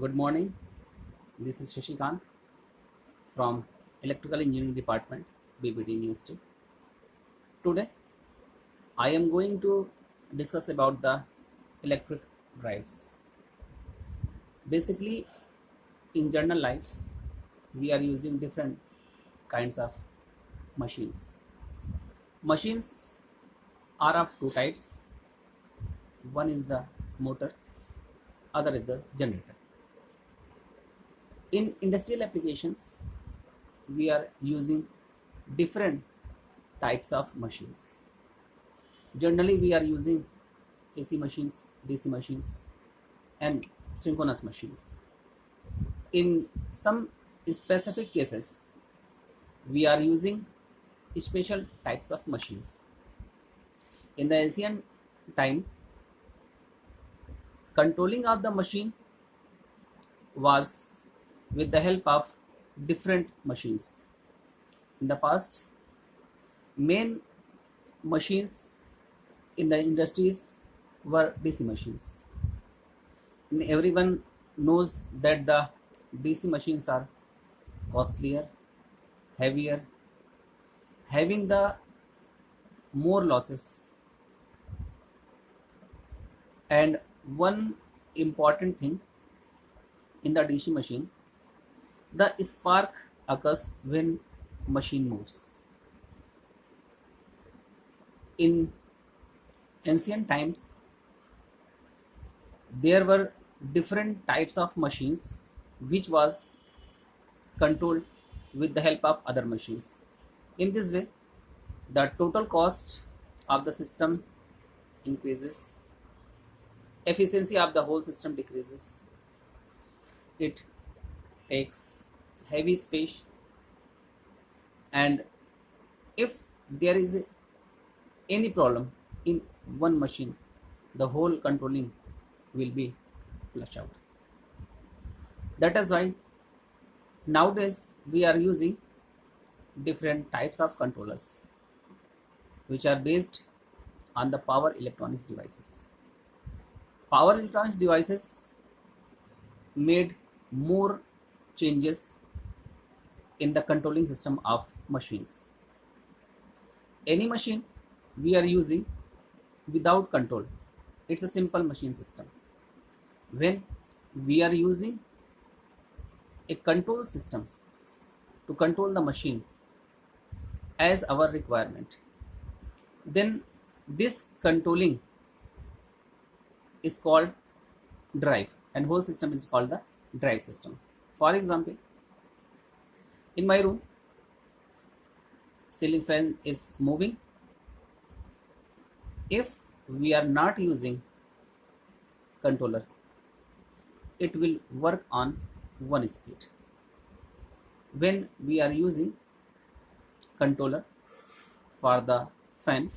Good morning. This is Shashikant from Electrical Engineering Department, BBT University. Today, I am going to discuss about the electric drives. Basically, in general life, we are using different kinds of machines. Machines are of two types. One is the motor, other is the generator. In industrial applications, we are using different types of machines. Generally, we are using AC machines, DC machines, and synchronous machines. In some specific cases, we are using special types of machines. In the ancient time, controlling of the machine was with the help of different machines. In the past, main machines in the industries were DC machines. And everyone knows that the DC machines are costlier, heavier, having the more losses. And one important thing in the DC machine, the spark occurs when machine moves. In ancient times, there were different types of machines which was controlled with the help of other machines. In this way, the total cost of the system increases, efficiency of the whole system decreases, it takes heavy space, and if there is any problem in one machine, the whole controlling will be flushed out. That is why nowadays we are using different types of controllers which are based on the power electronics devices. Power electronics devices made more changes in the controlling system of machines. Any machine we are using without control, it's a simple machine system. When we are using a control system to control the machine as our requirement, then this controlling is called drive, and whole system is called the drive system. For example, in my room, ceiling fan is moving. If we are not using controller, it will work on one speed. When we are using controller for the fan,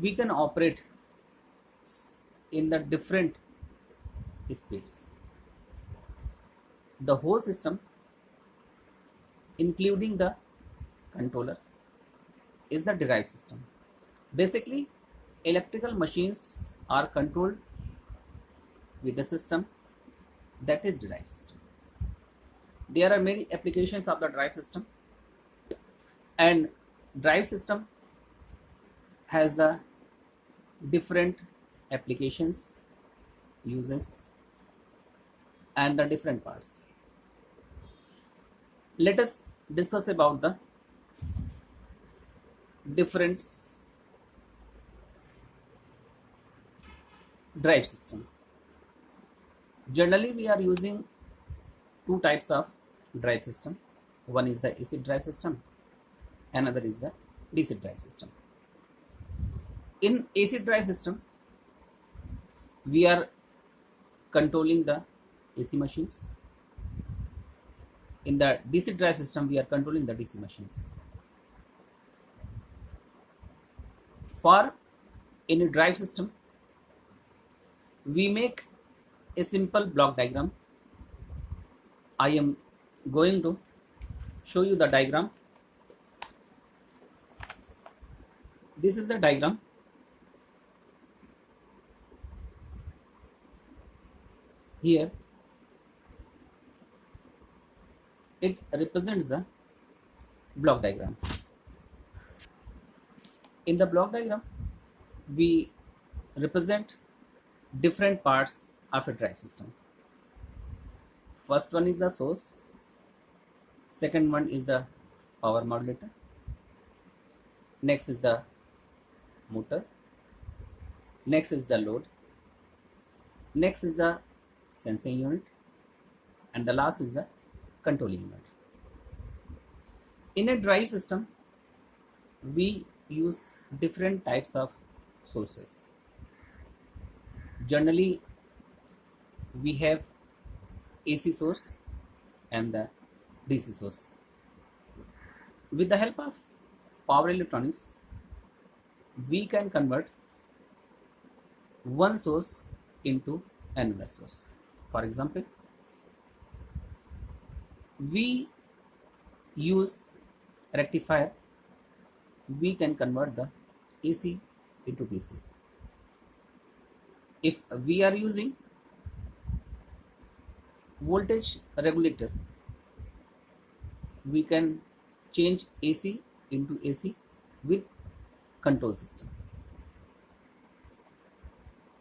we can operate in the different speeds. The whole system, including the controller, is the drive system. Basically, electrical machines are controlled with the system that is drive system. There are many applications of the drive system, and drive system has the different applications, uses, and the different parts. Let us discuss about the different drive system. Generally, we are using two types of drive system. One is the AC drive system, another is the DC drive system. In AC drive system, we are controlling the AC machines. In the DC drive system, we are controlling the DC machines. For any drive system, we make a simple block diagram. I am going to show you the diagram. This is the diagram. Here It represents the block diagram. In the block diagram, we represent different parts of a drive system. First one is the source, second one is the power modulator, next is the motor, next is the load, next is the sensing unit, and the last is the controlling unit. In a drive system, we use different types of sources. Generally, we have AC source and the DC source. With the help of power electronics, we can convert one source into another source. For example, we use rectifier, we can convert the AC into DC. If we are using voltage regulator, we can change AC into AC with control system.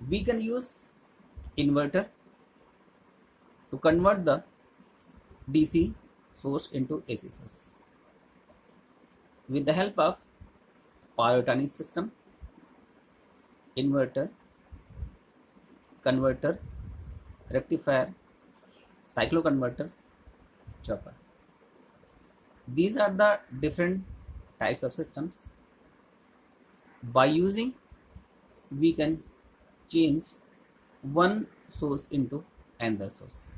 We can use inverter to convert the DC source into AC source. With the help of power electronics system, inverter, converter, rectifier, cycloconverter, chopper. These are the different types of systems. By using, we can change one source into another source.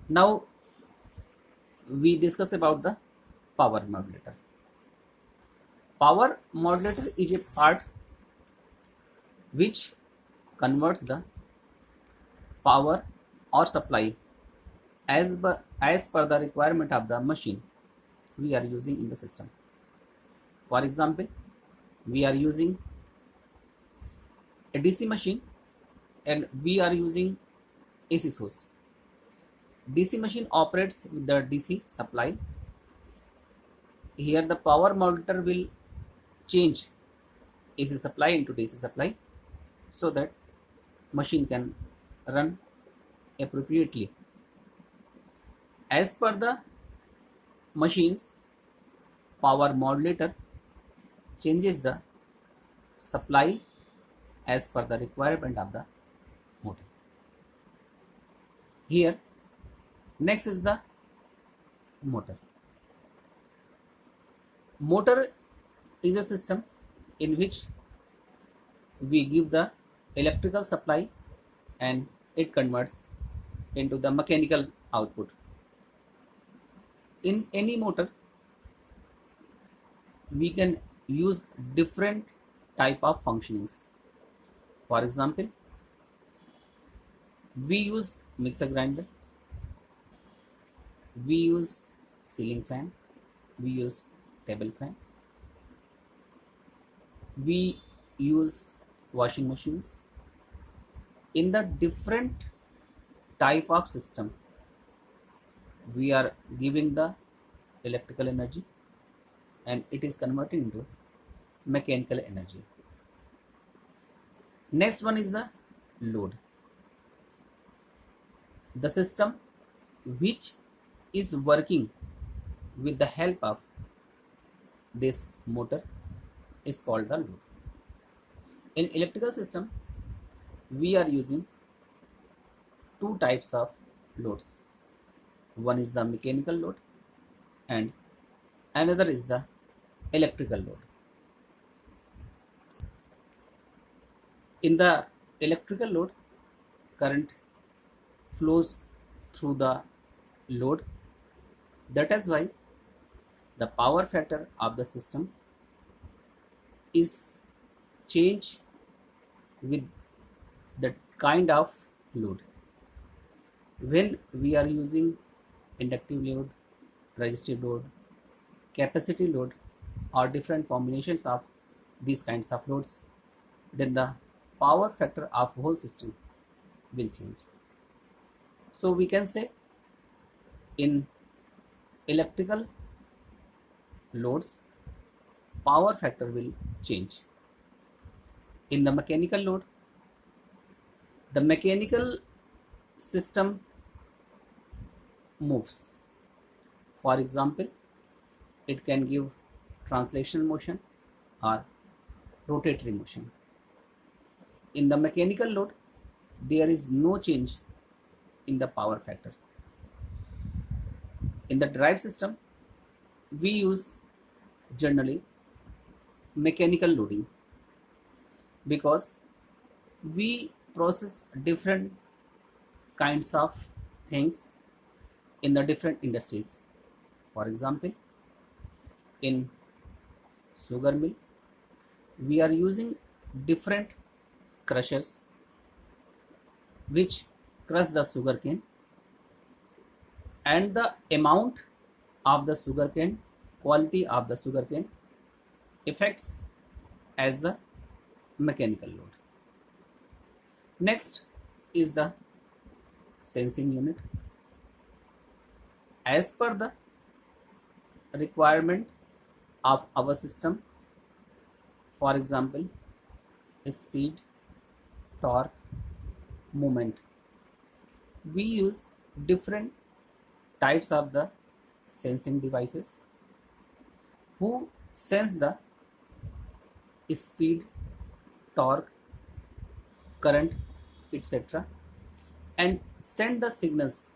Now we discuss about the power modulator. Power modulator is a part which converts the power or supply as per the requirement of the machine we are using in the system. For example, we are using a DC machine and we are using AC source. DC machine operates with the DC supply. Here the power modulator will change AC supply into DC supply so that machine can run appropriately. As per the machine's power modulator changes the supply as per the requirement of the motor. Here, next is the motor. Motor is a system in which we give the electrical supply and it converts into the mechanical output. In any motor, we can use different type of functionings. For example, we use mixer grinder, we use ceiling fan, we use table fan, we use washing machines. In the different type of system, we are giving the electrical energy and it is converted into mechanical energy. Next one is the load. The system which is working with the help of this motor is called the load. In electrical system, we are using two types of loads. One is the mechanical load and another is the electrical load. In the electrical load, current flows through the load. That is why the power factor of the system is changed with the kind of load. When we are using inductive load, resistive load, capacity load, or different combinations of these kinds of loads, then the power factor of whole system will change. So we can say In electrical loads, power factor will change. In the mechanical load, the mechanical system moves. For example, it can give translational motion or rotatory motion. In the mechanical load, there is no change in the power factor. In the drive system, we use generally mechanical loading because we process different kinds of things in the different industries. For example, in sugar mill, we are using different crushers which crush the sugarcane, and the amount of the sugarcane, quality of the sugarcane affects as the mechanical load. Next is the sensing unit. As per the requirement of our system, for example, speed, torque, moment, we use different types of the sensing devices who sense the speed, torque, current, etc., and send the signals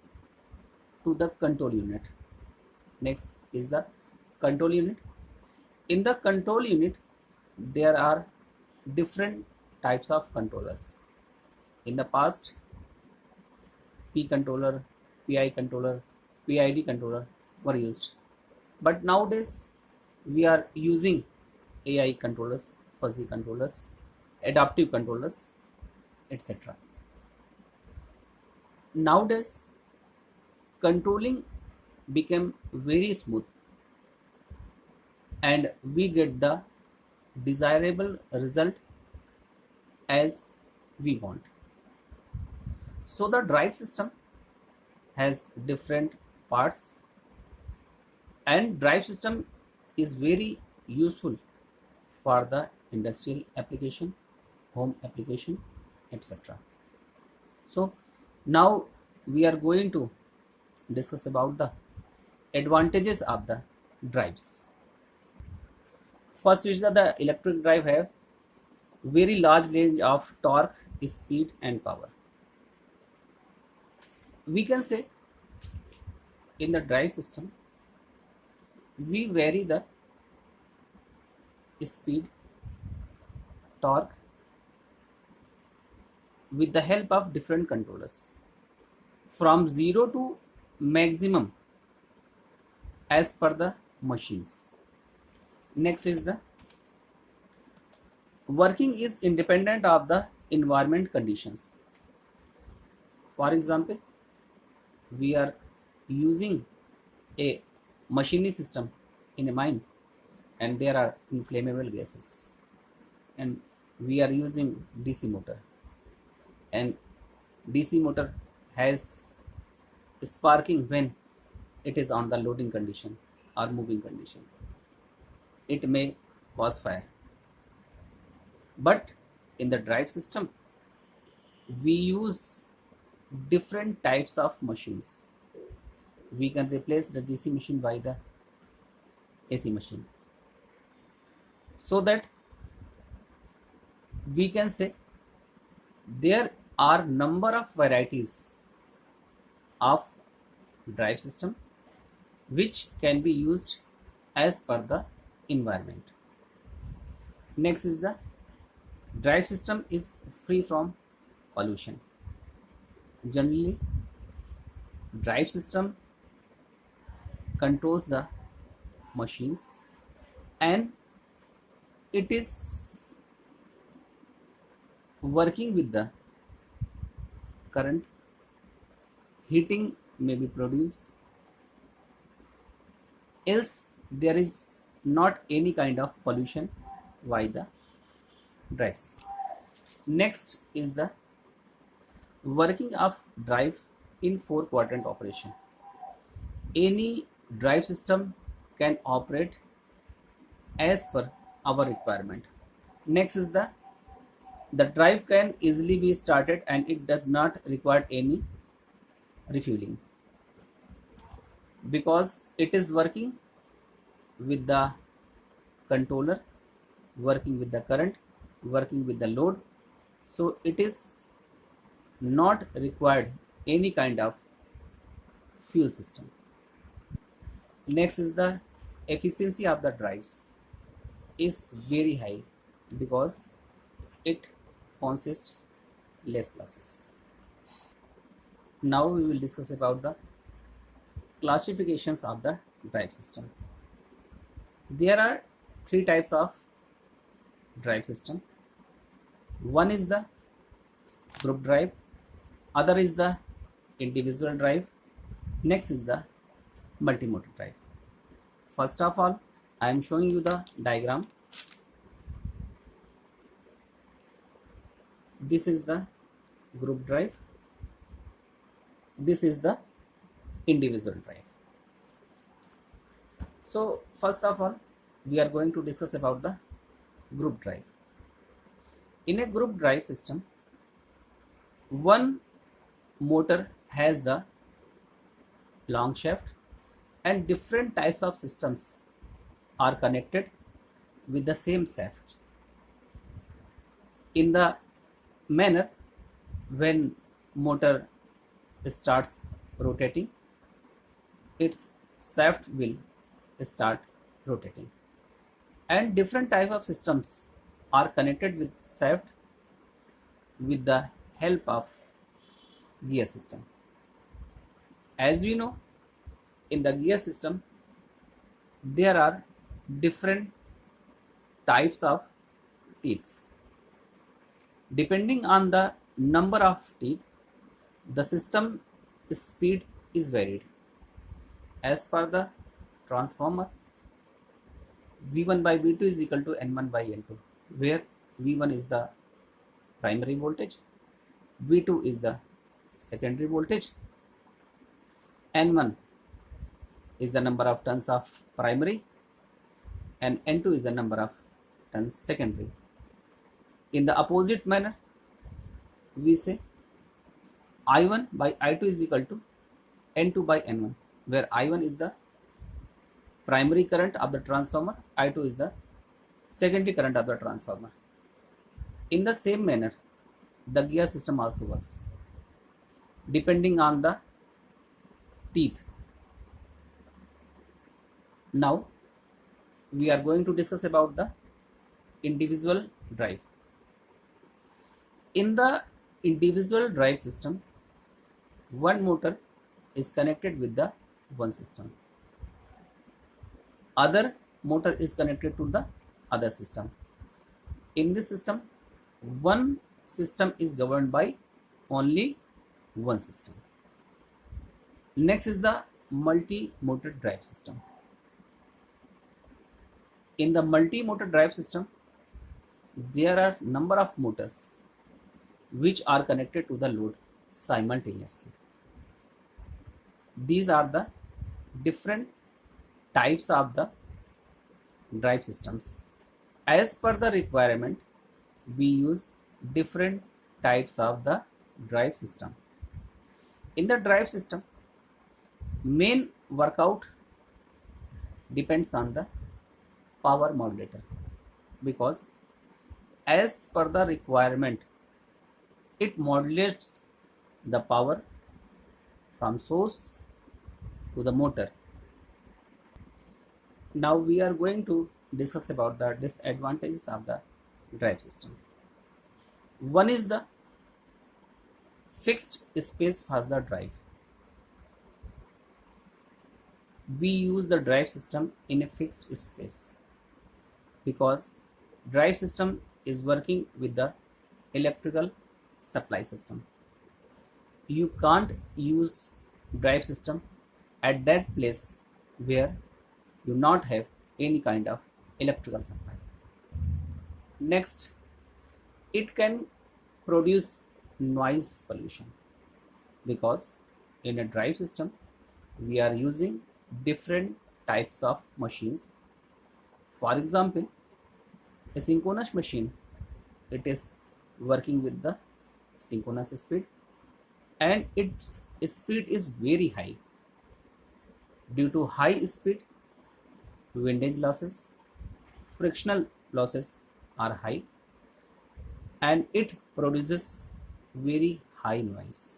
to the control unit. Next is the control unit. In the control unit, there are different types of controllers. In the past, P controller, PI controller, PID controller were used, but nowadays we are using AI controllers, fuzzy controllers, adaptive controllers, etc. Nowadays, controlling became very smooth and we get the desirable result as we want. So the drive system has different parts, and drive system is very useful for the industrial application, home application, etc. So now we are going to discuss about the advantages of the drives. First is that the electric drive have very large range of torque, speed and power. We can say in the drive system we vary the speed, torque with the help of different controllers from 0 to maximum as per the machines. Next is the working is independent of the environment conditions. For example, we are using a machinery system in a mine and there are inflammable gases, and we are using DC motor, and DC motor has sparking when it is on the loading condition or moving condition. It may cause fire, but in the drive system we use different types of machines. We can replace the DC machine by the AC machine, so that we can say there are number of varieties of drive system which can be used as per the environment. Next is the drive system is free from pollution. Generally, drive system controls the machines and it is working with the current. Heating may be produced, else there is not any kind of pollution by the drive system. Next is the working of drive in 4 quadrant operation. any drive system can operate as per our requirement. Next is the drive can easily be started and it does not require any refueling because it is working with the controller, working with the current, working with the load. So it is not required any kind of fuel system. Next is the efficiency of the drives is very high because it consists less losses. Now we will discuss about the classifications of the drive system. There are three types of drive system. One is the group drive, other is the individual drive, next is the multi-motor drive. First of all, I am showing you the diagram. This is the group drive, this is the individual drive. So first of all, we are going to discuss about the group drive. In a group drive system, one motor has the long shaft and different types of systems are connected with the same shaft in the manner when motor starts rotating, its shaft will start rotating, and different type of systems are connected with shaft with the help of gear system. As we know, in the gear system there are different types of teeths. Depending on the number of teeth, the system speed is varied. As per the transformer, V1 by V2 is equal to N1 by N2, where V1 is the primary voltage, V2 is the secondary voltage, N1 is the number of turns of primary and N2 is the number of turns secondary. In the opposite manner, we say I1 by I2 is equal to N2 by N1, where I1 is the primary current of the transformer, I2 is the secondary current of the transformer. In the same manner, the gear system also works depending on the teeth. Now we are going to discuss about the individual drive. In the individual drive system, one motor is connected with the one system, other motor is connected to the other system. In this system, one system is governed by only one system. Next is the multi-motor drive system. In the multi-motor drive system, there are number of motors which are connected to the load simultaneously. These are the different types of the drive systems. As per the requirement, we use different types of the drive system. In the drive system, main workout depends on the power modulator, because as per the requirement, it modulates the power from source to the motor. Now we are going to discuss about the disadvantages of the drive system. One is the fixed space for the drive. We use the drive system in a fixed space because drive system is working with the electrical supply system. You can't use drive system at that place where you not have any kind of electrical supply. Next, it can produce noise pollution because in a drive system we are using different types of machines. For example, a synchronous machine, it is working with the synchronous speed, and its speed is very high. Due to high speed, windage losses, frictional losses are high, and it produces very high noise.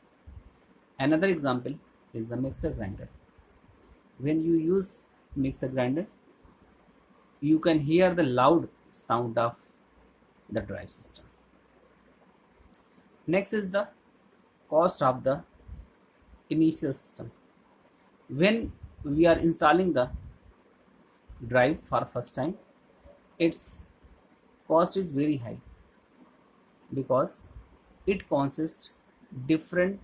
Another example is the mixer grinder. When you use mixer grinder, you can hear the loud sound of the drive system. Next is the cost of the initial system. When we are installing the drive for first time, its cost is very high because it consists different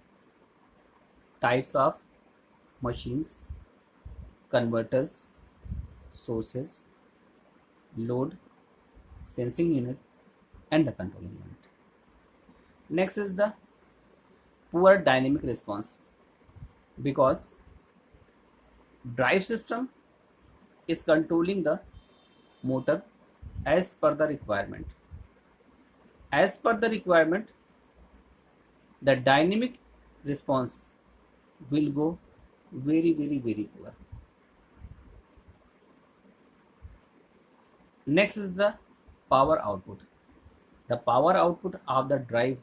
types of machines, converters, sources, load, sensing unit, and the controlling unit. Next is the poor dynamic response, because drive system is controlling the motor as per the requirement. As per the requirement, the dynamic response will go very poor. Next is the power output. The power output of the drive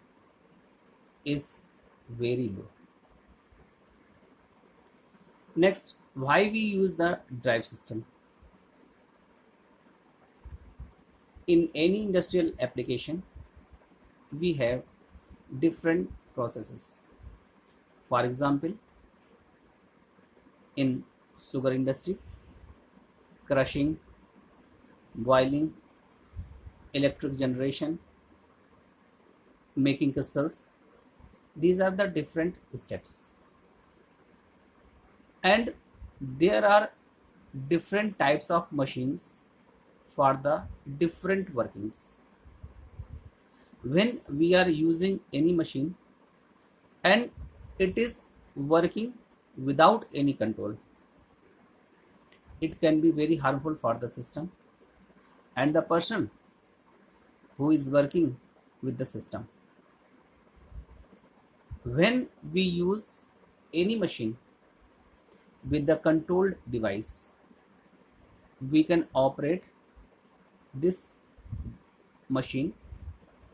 is very low. Next, why we use the drive system? In any industrial application, we have different processes. For example, in sugar industry, crushing, boiling, electric generation, making crystals, these are the different steps, and there are different types of machines for the different workings. When we are using any machine and it is working without any control, it can be very harmful for the system and the person who is working with the system. When we use any machine with the controlled device, we can operate this machine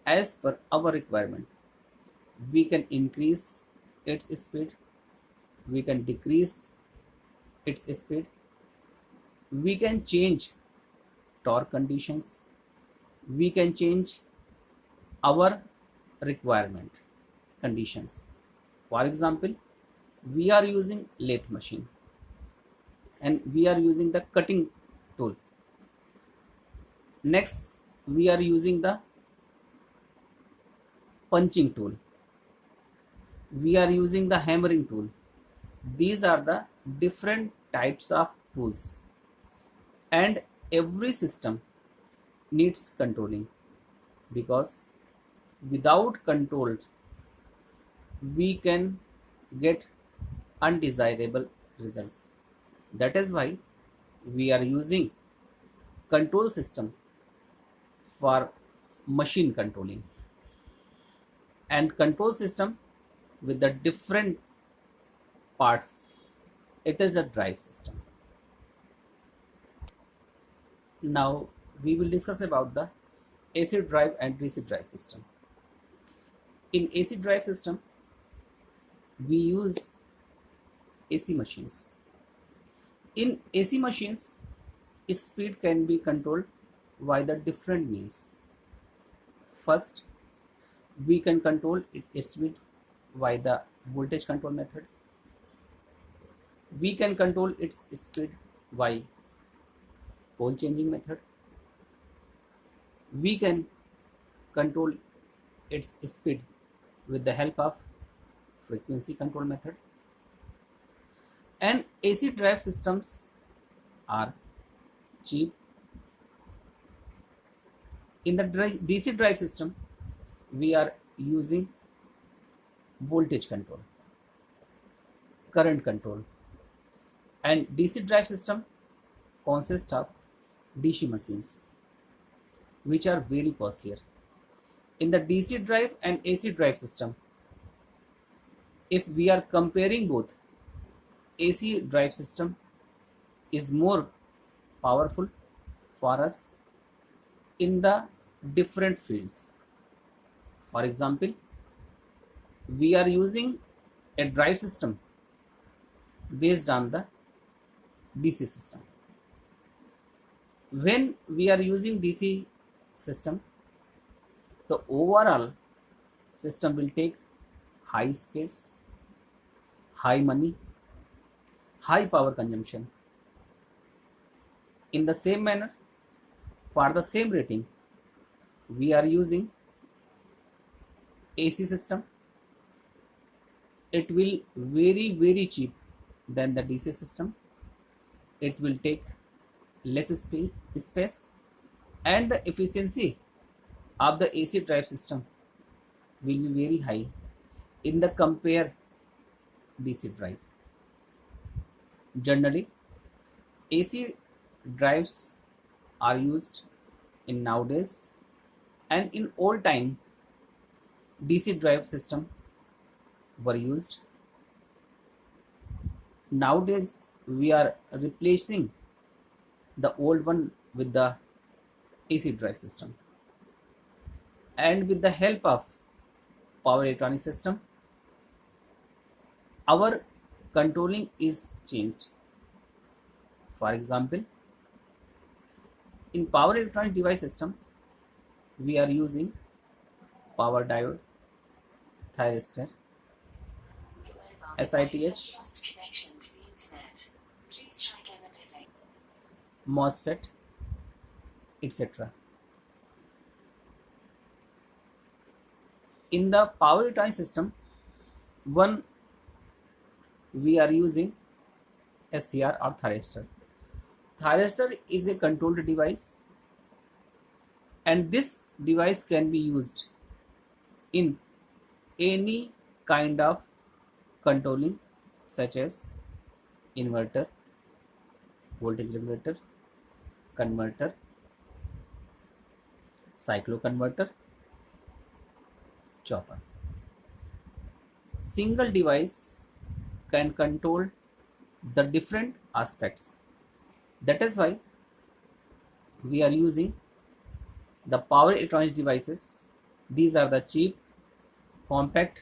as per our requirement. We can increase its speed, we can decrease its speed, we can change torque conditions, we can change our requirement conditions. For example, we are using lathe machine and we are using the cutting tool. Next, we are using the punching tool, we are using the hammering tool. These are the different types of tools, and every system needs controlling, because without control we can get undesirable results. That is why we are using control system for machine controlling, and control system with the different parts, it is a drive system. Now we will discuss about the AC drive and DC drive system. In AC drive system, we use AC machines. In AC machines, speed can be controlled by the different means. First, we can control its speed by the voltage control method. We can control its speed by pole changing method. We can control its speed with the help of frequency control method. And AC drive systems are cheap. In the DC drive system, we are using voltage control, current control, And DC drive system consists of DC machines, which are very costlier. In the DC drive and AC drive system, if we are comparing both, AC drive system is more powerful for us in the different fields. For example, we are using a drive system based on the DC system. When we are using DC system, the overall system will take high space, high money, high power consumption. In the same manner, for the same rating, we are using AC system. It will very cheap than the DC system. It will take less space, and the efficiency of the AC drive system will be very high in the compare DC drive. Generally, AC drives are used in nowadays, and in old time DC drive system were used. Nowadays we are replacing the old one with the AC drive system, and with the help of power electronic system, our controlling is changed. For example, in power electronic device system, we are using power diode, thyristor, SITH, MOSFET, etc. In the power electronic system, one we are using SCR or thyristor. Thyristor is a controlled device, and this device can be used in any kind of controlling, such as inverter, voltage regulator, converter, cycloconverter, chopper. Single device can control the different aspects. That is why we are using the power electronics devices. These are the cheap, compact,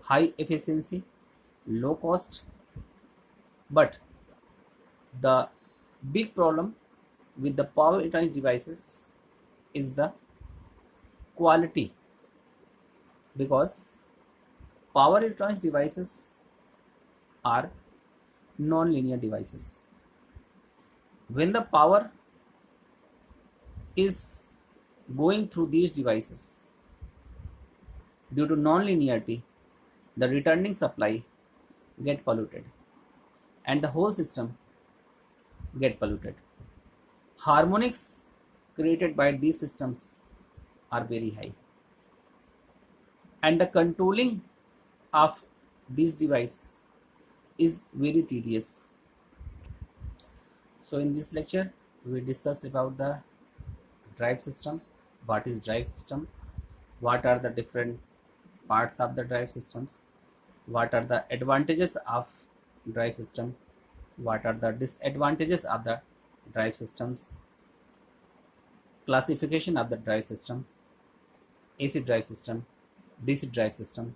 high efficiency, low cost. But the big problem with the power electronics devices is the quality, because power electronics devices are non-linear devices. When the power is going through these devices, due to non-linearity, the returning supply get polluted and the whole system get polluted. Harmonics created by these systems are very high, and the controlling of this device is very tedious. So in this lecture we discussed about the drive system. What is drive system? What are the different parts of the drive systems? What are the advantages of drive system? What are the disadvantages of the drive systems? Classification of the drive system, AC drive system, DC drive system,